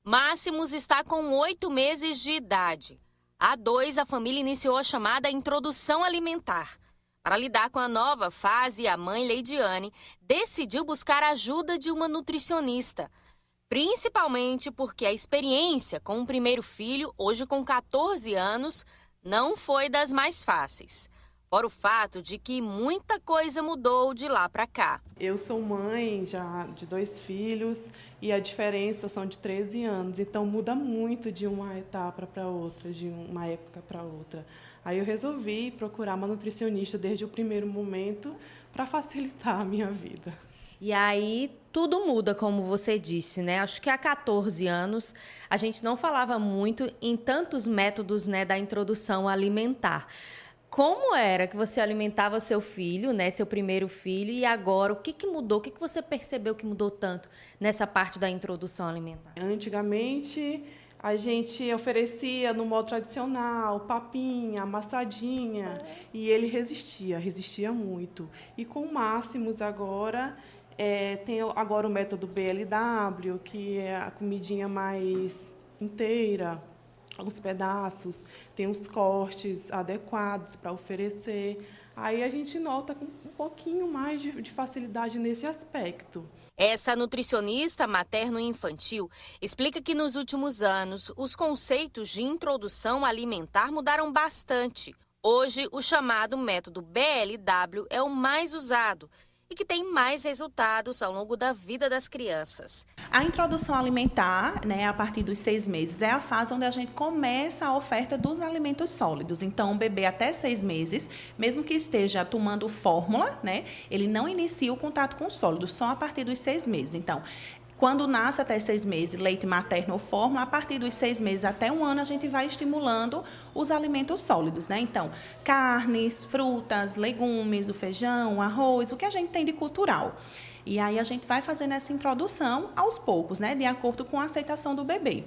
Máximos está com 8 meses de idade. Há 2, a família iniciou a chamada introdução alimentar. Para lidar com a nova fase, a mãe Leidiane decidiu buscar a ajuda de uma nutricionista. Principalmente porque a experiência com o primeiro filho, hoje com 14 anos, não foi das mais fáceis. Fora o fato de que muita coisa mudou de lá para cá. Eu sou mãe já de 2 filhos e a diferença são de 13 anos, então muda muito de uma etapa para outra, de uma época para outra. Aí eu resolvi procurar uma nutricionista desde o primeiro momento para facilitar a minha vida. E aí tudo muda, como você disse, né? Acho que há 14 anos a gente não falava muito em tantos métodos, né, da introdução alimentar. Como era que você alimentava seu filho, né, seu primeiro filho, e agora o que mudou? O que você percebeu que mudou tanto nessa parte da introdução alimentar? Antigamente, a gente oferecia no modo tradicional, papinha, amassadinha, e ele resistia muito. E com o Máximos agora, tem agora o método BLW, que é a comidinha mais inteira, os pedaços, tem os cortes adequados para oferecer. Aí a gente nota com um pouquinho mais de facilidade nesse aspecto. Essa nutricionista materno-infantil explica que nos últimos anos os conceitos de introdução alimentar mudaram bastante. Hoje, o chamado método BLW é o mais usado e que tem mais resultados ao longo da vida das crianças. A introdução alimentar, né, a partir dos 6 meses, é a fase onde a gente começa a oferta dos alimentos sólidos. Então, o bebê até 6 meses, mesmo que esteja tomando fórmula, né, ele não inicia o contato com sólidos, só a partir dos 6 meses. Então, quando nasce até 6 meses, leite materno ou fórmula, a partir dos 6 meses até 1 ano, a gente vai estimulando os alimentos sólidos, né? Então, carnes, frutas, legumes, o feijão, o arroz, o que a gente tem de cultural. E aí a gente vai fazendo essa introdução aos poucos, né? De acordo com a aceitação do bebê.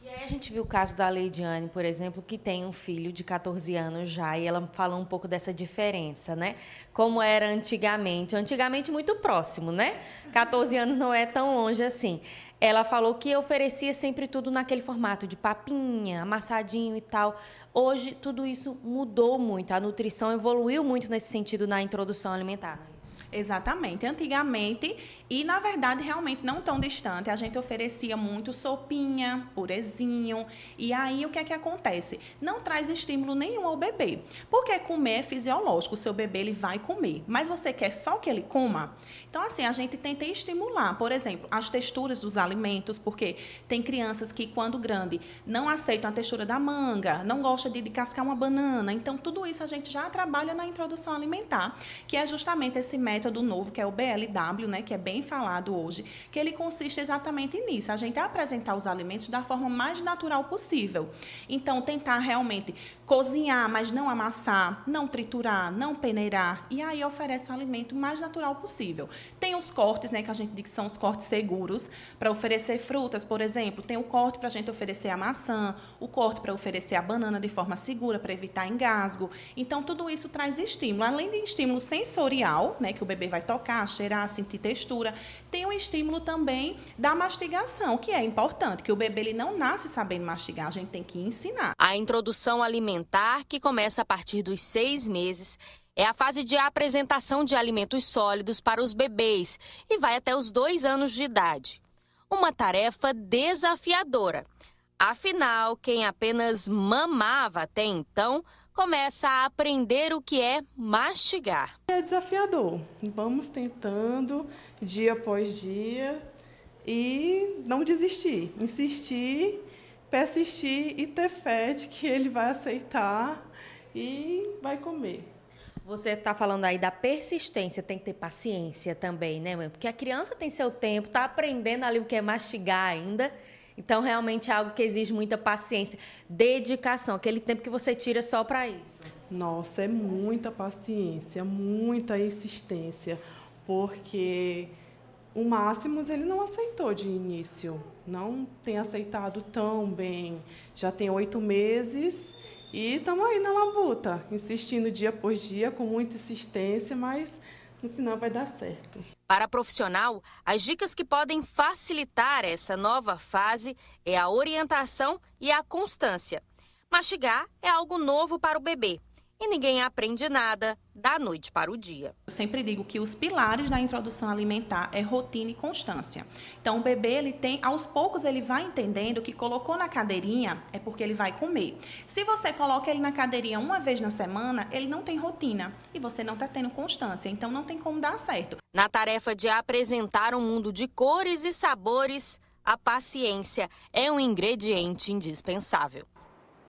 E aí a gente viu o caso da Leidiane, por exemplo, que tem um filho de 14 anos já, e ela falou um pouco dessa diferença, né? Como era antigamente. Antigamente muito próximo, né? 14 anos não é tão longe assim. Ela falou que oferecia sempre tudo naquele formato de papinha, amassadinho e tal. Hoje tudo isso mudou muito, a nutrição evoluiu muito nesse sentido na introdução alimentar. Exatamente. Antigamente, e na verdade realmente não tão distante, a gente oferecia muito sopinha, purezinho, e aí o que é que acontece? Não traz estímulo nenhum ao bebê, porque comer é fisiológico, o seu bebê ele vai comer, mas você quer só que ele coma? Então assim, a gente tenta estimular, por exemplo, as texturas dos alimentos, porque tem crianças que quando grande não aceitam a textura da manga, não gosta de descascar uma banana, então tudo isso a gente já trabalha na introdução alimentar, que é justamente esse método novo, que é o BLW, né, que é bem falado hoje, que ele consiste exatamente nisso, a gente apresentar os alimentos da forma mais natural possível. Então, tentar realmente cozinhar, mas não amassar, não triturar, não peneirar, e aí oferece o alimento mais natural possível. Tem os cortes, né, que a gente diz que são os cortes seguros, para oferecer frutas, por exemplo, tem o corte para a gente oferecer a maçã, o corte para oferecer a banana de forma segura, para evitar engasgo. Então, tudo isso traz estímulo, além de estímulo sensorial, né, que o bebê vai tocar, cheirar, sentir textura, tem um estímulo também da mastigação, que é importante, que o bebê ele não nasce sabendo mastigar, a gente tem que ensinar. A introdução alimentar, que começa a partir dos 6 meses, é a fase de apresentação de alimentos sólidos para os bebês e vai até os 2 anos de idade. Uma tarefa desafiadora. Afinal, quem apenas mamava até então começa a aprender o que é mastigar. É desafiador. Vamos tentando dia após dia e não desistir, insistir, persistir e ter fé de que ele vai aceitar e vai comer. Você está falando aí da persistência, tem que ter paciência também, né, mãe? Porque a criança tem seu tempo, está aprendendo ali o que é mastigar ainda. Então, realmente é algo que exige muita paciência, dedicação, aquele tempo que você tira só para isso. Nossa, é muita paciência, muita insistência, porque o Máximos ele não aceitou de início, não tem aceitado tão bem. Já tem 8 meses e estamos aí na labuta, insistindo dia após dia, com muita insistência, mas no final vai dar certo. Para a profissional, as dicas que podem facilitar essa nova fase é a orientação e a constância. Mastigar é algo novo para o bebê e ninguém aprende nada da noite para o dia. Eu sempre digo que os pilares da introdução alimentar é rotina e constância. Então, o bebê, aos poucos, ele vai entendendo que colocou na cadeirinha é porque ele vai comer. Se você coloca ele na cadeirinha uma vez na semana, ele não tem rotina e você não está tendo constância, então não tem como dar certo. Na tarefa de apresentar um mundo de cores e sabores, a paciência é um ingrediente indispensável.